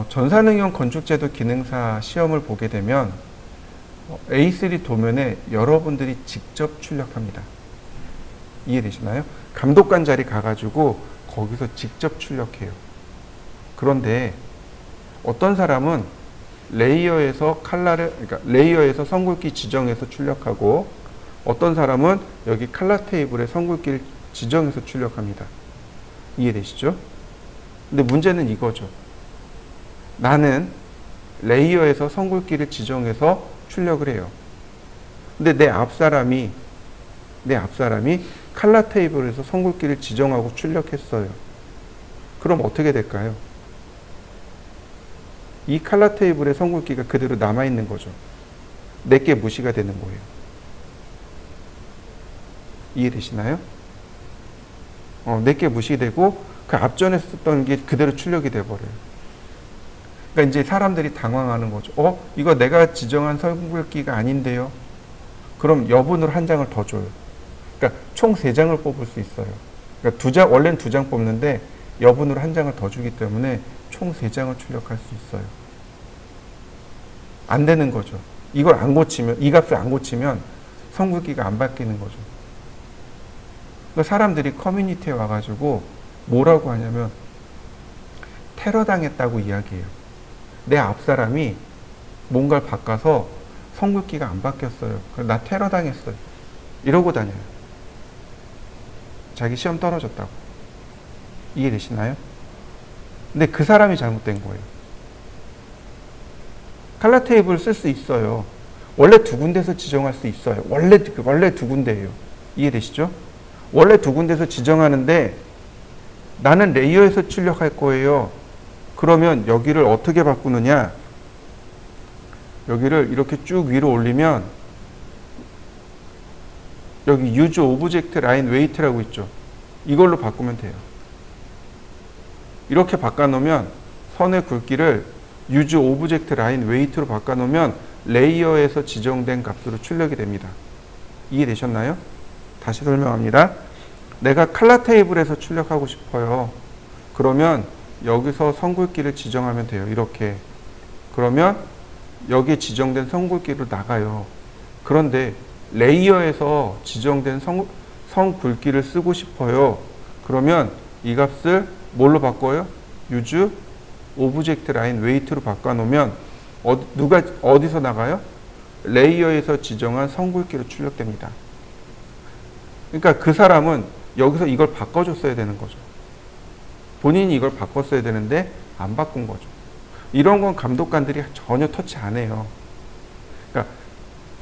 전산응용 건축제도 기능사 시험을 보게 되면 A3 도면에 여러분들이 직접 출력합니다. 이해되시나요? 감독관 자리 가가지고 거기서 직접 출력해요. 그런데 어떤 사람은 레이어에서 그러니까 레이어에서 선 굵기 지정해서 출력하고 어떤 사람은 여기 컬러 테이블에 선 굵기를 지정해서 출력합니다. 이해되시죠? 근데 문제는 이거죠. 나는 레이어에서 선 굵기를 지정해서 출력을 해요. 근데 내 앞사람이 컬러 테이블에서 선 굵기를 지정하고 출력했어요. 그럼 어떻게 될까요? 이 컬러 테이블의 선 굵기가 그대로 남아있는 거죠. 내게 무시가 되는 거예요. 이해되시나요? 내게 무시되고 그 앞전에 썼던 게 그대로 출력이 돼버려요. 그러니까 이제 사람들이 당황하는 거죠. 이거 내가 지정한 선 굵기가 아닌데요. 그럼 여분으로 한 장을 더 줘요. 그러니까 총 3장을 뽑을 수 있어요. 그러니까 원래는 2장 뽑는데 여분으로 한 장을 더 주기 때문에 총 3장을 출력할 수 있어요. 안 되는 거죠. 이걸 안 고치면, 이 값을 안 고치면 선 굵기가 안 바뀌는 거죠. 그러니까 사람들이 커뮤니티에 와가지고 뭐라고 하냐면 테러 당했다고 이야기해요. 내 앞사람이 뭔가를 바꿔서 선 굵기가 안 바뀌었어요. 그래서 나 테러 당했어요. 이러고 다녀요. 자기 시험 떨어졌다고. 이해되시나요? 근데 그 사람이 잘못된 거예요. 칼라 테이블을 쓸 수 있어요. 원래 두 군데서 지정할 수 있어요. 원래 두 군데예요. 이해되시죠? 원래 두 군데서 지정하는데 나는 레이어에서 출력할 거예요. 그러면 여기를 어떻게 바꾸느냐? 여기를 이렇게 쭉 위로 올리면 여기 use object line weight라고 있죠. 이걸로 바꾸면 돼요. 이렇게 바꿔놓으면 선의 굵기를 use object line weight로 바꿔놓으면 레이어에서 지정된 값으로 출력이 됩니다. 이해되셨나요? 다시 설명합니다. 내가 칼라 테이블에서 출력하고 싶어요. 그러면 여기서 선 굵기를 지정하면 돼요. 이렇게. 그러면 여기에 지정된 선 굵기로 나가요. 그런데 레이어에서 지정된 선 굵기를 쓰고 싶어요. 그러면 이 값을 뭘로 바꿔요? use object line weight로 바꿔놓으면 누가 어디서 나가요? 레이어에서 지정한 선 굵기로 출력됩니다. 그러니까 그 사람은 여기서 이걸 바꿔줬어야 되는 거죠. 본인이 이걸 바꿨어야 되는데 안 바꾼 거죠. 이런 건 감독관들이 전혀 터치 안 해요. 그러니까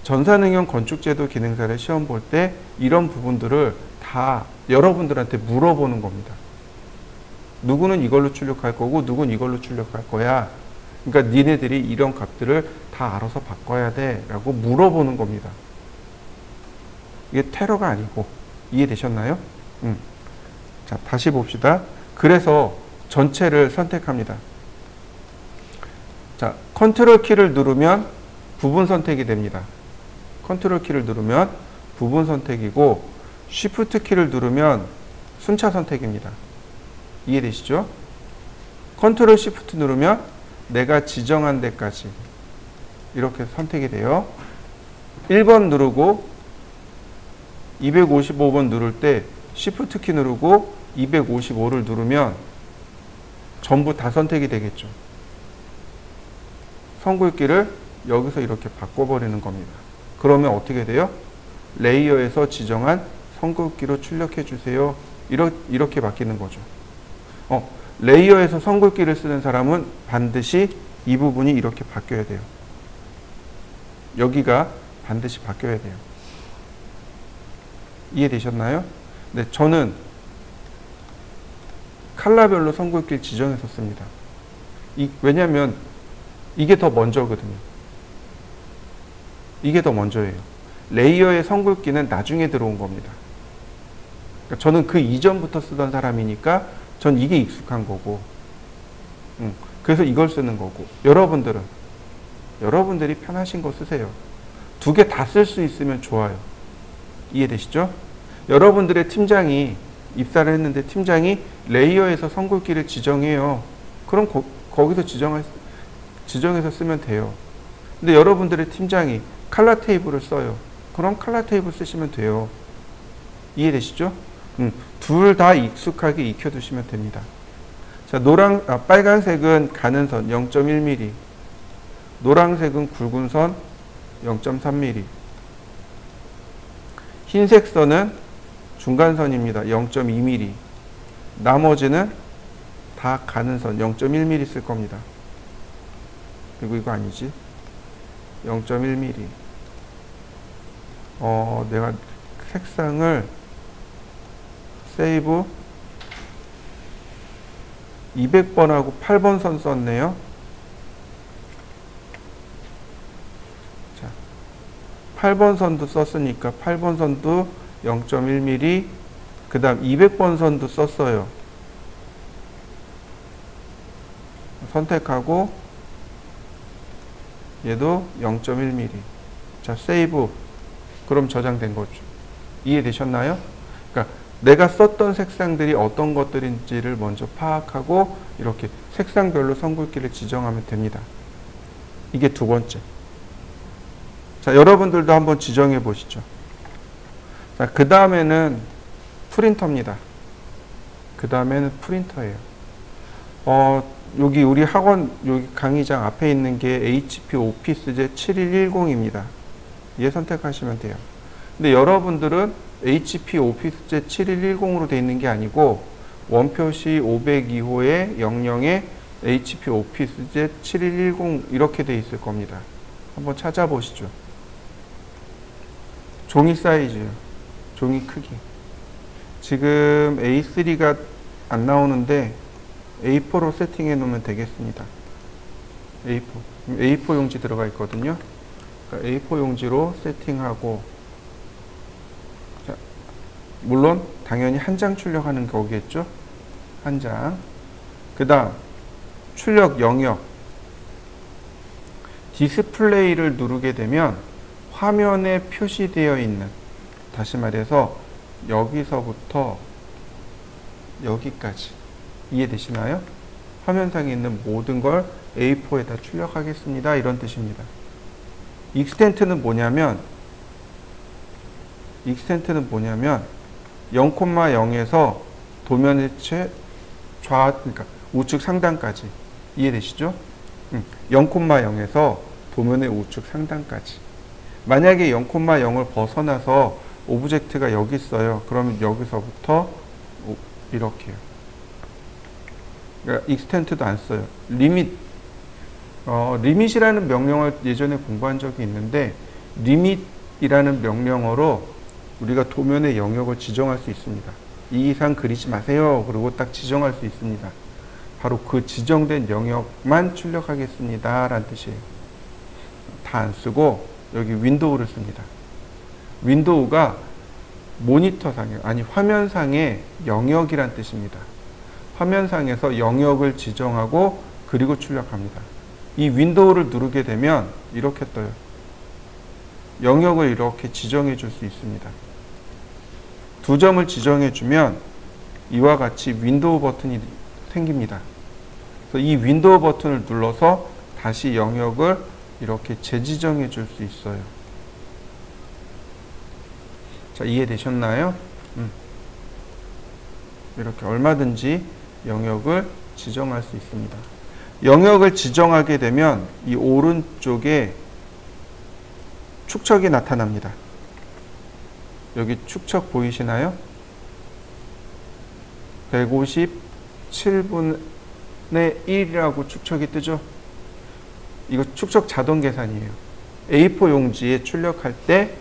전산응용 건축제도 기능사를 시험 볼 때 이런 부분들을 다 여러분들한테 물어보는 겁니다. 누구는 이걸로 출력할 거고 누구는 이걸로 출력할 거야. 그러니까 니네들이 이런 값들을 다 알아서 바꿔야 돼 라고 물어보는 겁니다. 이게 테러가 아니고. 이해되셨나요? 자, 다시 봅시다. 그래서 전체를 선택합니다. 자, 컨트롤 키를 누르면 부분 선택이 됩니다. 컨트롤 키를 누르면 부분 선택이고 쉬프트 키를 누르면 순차 선택입니다. 이해되시죠? 컨트롤 쉬프트 누르면 내가 지정한 데까지 이렇게 선택이 돼요. 1번 누르고 255번 누를 때 쉬프트 키 누르고 255를 누르면 전부 다 선택이 되겠죠. 선 굵기를 여기서 이렇게 바꿔버리는 겁니다. 그러면 어떻게 돼요? 레이어에서 지정한 선 굵기로 출력해 주세요. 이렇게 바뀌는 거죠. 레이어에서 선 굵기를 쓰는 사람은 반드시 이 부분이 이렇게 바뀌어야 돼요. 여기가 반드시 바뀌어야 돼요. 이해되셨나요? 네, 저는 칼라별로 선 굵기를 지정해서 씁니다. 왜냐하면 이게 더 먼저거든요. 이게 더 먼저예요. 레이어의 선 굵기는 나중에 들어온 겁니다. 그러니까 저는 그 이전부터 쓰던 사람이니까 전 이게 익숙한 거고, 그래서 이걸 쓰는 거고, 여러분들이 편하신 거 쓰세요. 두 개 다 쓸 수 있으면 좋아요. 이해되시죠? 여러분들의 팀장이 입사를 했는데 팀장이 레이어에서 선 굵기를 지정해요. 그럼 거기서 지정해서 쓰면 돼요. 근데 여러분들의 팀장이 칼라 테이블을 써요. 그럼 칼라 테이블 쓰시면 돼요. 이해되시죠? 둘 다 익숙하게 익혀두시면 됩니다. 자, 빨간색은 가는 선 0.1mm, 노란색은 굵은 선 0.3mm, 흰색 선은 중간선입니다. 0.2mm. 나머지는 다 가는 선 0.1mm 쓸 겁니다. 그리고 이거 아니지? 0.1mm. 내가 색상을 세이브 200번하고 8번 선 썼네요. 자, 8번 선도 썼으니까 8번 선도 0.1mm, 그 다음 200번 선도 썼어요. 선택하고 얘도 0.1mm. 자, 세이브. 그럼 저장된 거죠. 이해되셨나요? 그러니까 내가 썼던 색상들이 어떤 것들인지를 먼저 파악하고 이렇게 색상별로 선 굵기를 지정하면 됩니다. 이게 두 번째. 자, 여러분들도 한번 지정해 보시죠. 자, 그 다음에는 프린터입니다. 그 다음에는 프린터예요. 여기 우리 학원 여기 강의장 앞에 있는 게 HP 오피스제 7110입니다. 얘 선택하시면 돼요. 근데 여러분들은 HP 오피스제 7110으로 되어 있는 게 아니고 원표시 502호에 00에 HP 오피스젯 7110 이렇게 돼 있을 겁니다. 한번 찾아보시죠. 종이 사이즈요. 종이 크기. 지금 A3가 안 나오는데 A4로 세팅해 놓으면 되겠습니다. A4 용지 들어가 있거든요. 그러니까 A4 용지로 세팅하고, 자, 물론 당연히 한 장 출력하는 거겠죠. 한 장. 그 다음 출력 영역. 디스플레이를 누르게 되면 화면에 표시되어 있는, 다시 말해서 여기서부터 여기까지 이해되시나요? 화면상에 있는 모든 걸 A4에다 출력하겠습니다. 이런 뜻입니다. 익스텐트는 뭐냐면 0,0에서 도면의 그러니까 우측 상단까지 이해되시죠? 0,0에서 도면의 우측 상단까지. 만약에 0,0을 벗어나서 오브젝트가 여기 있어요. 그러면 여기서부터 이렇게요. 그러니까 익스텐트도 안 써요. 리밋이라는 명령을 예전에 공부한 적이 있는데, 리밋이라는 명령어로 우리가 도면의 영역을 지정할 수 있습니다. 이 이상 그리지 마세요. 그리고 딱 지정할 수 있습니다. 바로 그 지정된 영역만 출력하겠습니다. 라는 뜻이에요. 다 안 쓰고 여기 윈도우를 씁니다. 윈도우가 모니터상에, 아니 화면상의 영역이란 뜻입니다. 화면상에서 영역을 지정하고 그리고 출력합니다. 이 윈도우를 누르게 되면 이렇게 떠요. 영역을 이렇게 지정해 줄 수 있습니다. 두 점을 지정해 주면 이와 같이 윈도우 버튼이 생깁니다. 그래서 이 윈도우 버튼을 눌러서 다시 영역을 이렇게 재지정해 줄 수 있어요. 자, 이해되셨나요? 이렇게 얼마든지 영역을 지정할 수 있습니다. 영역을 지정하게 되면 이 오른쪽에 축척이 나타납니다. 여기 축척 보이시나요? 157분의 1이라고 축척이 뜨죠? 이거 축척 자동 계산이에요. A4 용지에 출력할 때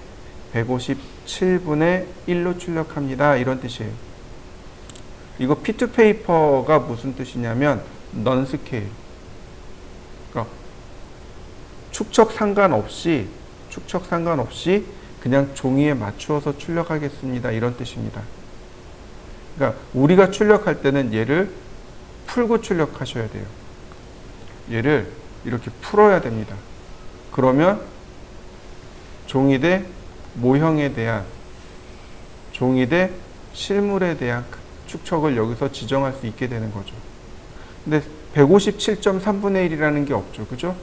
157분의 1로 출력합니다. 이런 뜻이에요. 이거 P2페이퍼가 무슨 뜻이냐면 non scale. 그러니까 축척 상관없이 그냥 종이에 맞추어서 출력하겠습니다. 이런 뜻입니다. 그러니까 우리가 출력할 때는 얘를 풀고 출력하셔야 돼요. 얘를 이렇게 풀어야 됩니다. 그러면 종이 대 모형에 대한, 종이 대 실물에 대한 축척을 여기서 지정할 수 있게 되는 거죠. 근데 157.3분의 1이라는 게 없죠. 그죠?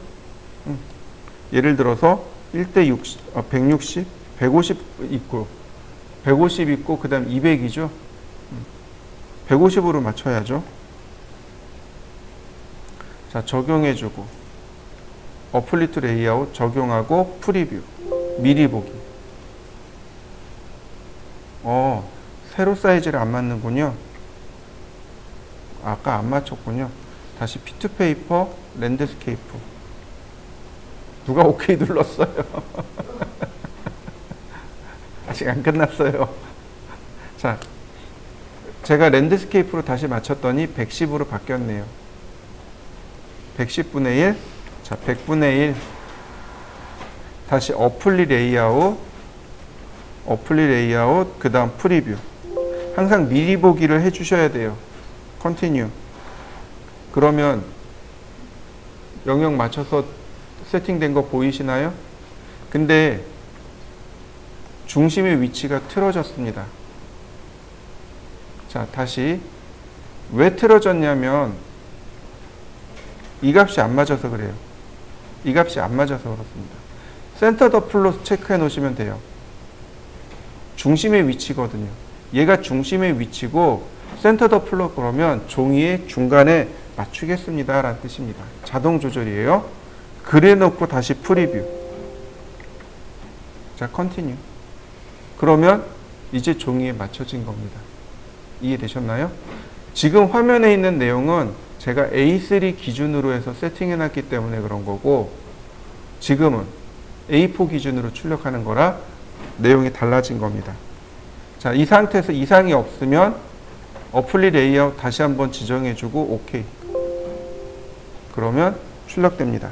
예를 들어서 1대 160, 150 있고, 150 있고, 그 다음 200이죠. 150으로 맞춰야죠. 자, 적용해주고, 어플리트 레이아웃 적용하고, 프리뷰, 미리 보기. 세로 사이즈를 안 맞는군요. 아까 안 맞췄군요. 다시 P2페이퍼, 랜드스케이프. 누가 OK 눌렀어요? 아직 안 끝났어요. 자, 제가 랜드스케이프로 다시 맞췄더니 110으로 바뀌었네요. 110분의 1. 자, 100분의 1. 다시 어플리 레이아웃, 그 다음 프리뷰. 항상 미리 보기를 해주셔야 돼요. 컨티뉴. 그러면 영역 맞춰서 세팅된 거 보이시나요? 근데 중심의 위치가 틀어졌습니다. 자, 다시. 왜 틀어졌냐면 이 값이 안 맞아서 그래요. 이 값이 안 맞아서 그렇습니다. 센터 더플로 체크해 놓으시면 돼요. 중심의 위치거든요. 얘가 중심의 위치고 센터 더플로 그러면 종이의 중간에 맞추겠습니다 라는 뜻입니다. 자동 조절이에요. 그래 놓고 다시 프리뷰. 자, 컨티뉴. 그러면 이제 종이에 맞춰진 겁니다. 이해되셨나요? 지금 화면에 있는 내용은 제가 A3 기준으로 해서 세팅해 놨기 때문에 그런 거고, 지금은 A4 기준으로 출력하는 거라 내용이 달라진 겁니다. 자, 이 상태에서 이상이 없으면 어플리 레이아웃 다시 한번 지정해 주고 OK. 그러면 출력됩니다.